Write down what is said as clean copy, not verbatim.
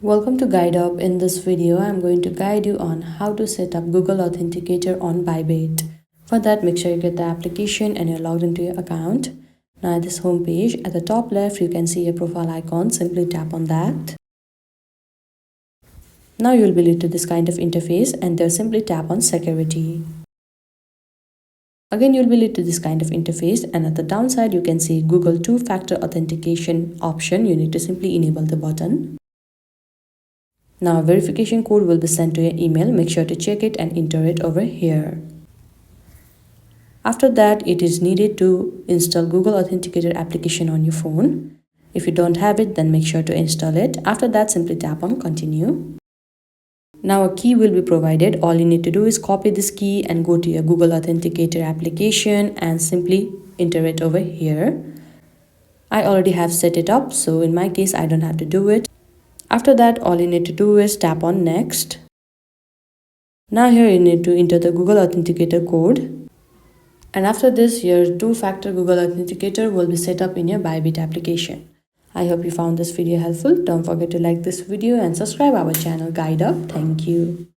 Welcome to Guide Up. In this video, I'm going to guide you on how to set up Google Authenticator on Bybit. For that, make sure you get the application and you're logged into your account. Now at this home page, at the top left, you can see a profile icon. Simply tap on that. Now you'll be led to this kind of interface and there simply tap on security. Again, you'll be led to this kind of interface and at the downside, you can see Google two-factor authentication option. You need to simply enable the button. Now a verification code will be sent to your email. Make sure to check it and enter it over here. After that, it is needed to install Google Authenticator application on your phone. If you don't have it, then make sure to install it. After that, simply tap on continue. Now a key will be provided. All you need to do is copy this key and go to your Google Authenticator application and simply enter it over here. I already have set it up, so in my case, I don't have to do it. After that, all you need to do is tap on next. Now here you need to enter the Google Authenticator code. And after this, your two-factor Google Authenticator will be set up in your Bybit application. I hope you found this video helpful. Don't forget to like this video and subscribe our channel Guide Up. Thank you.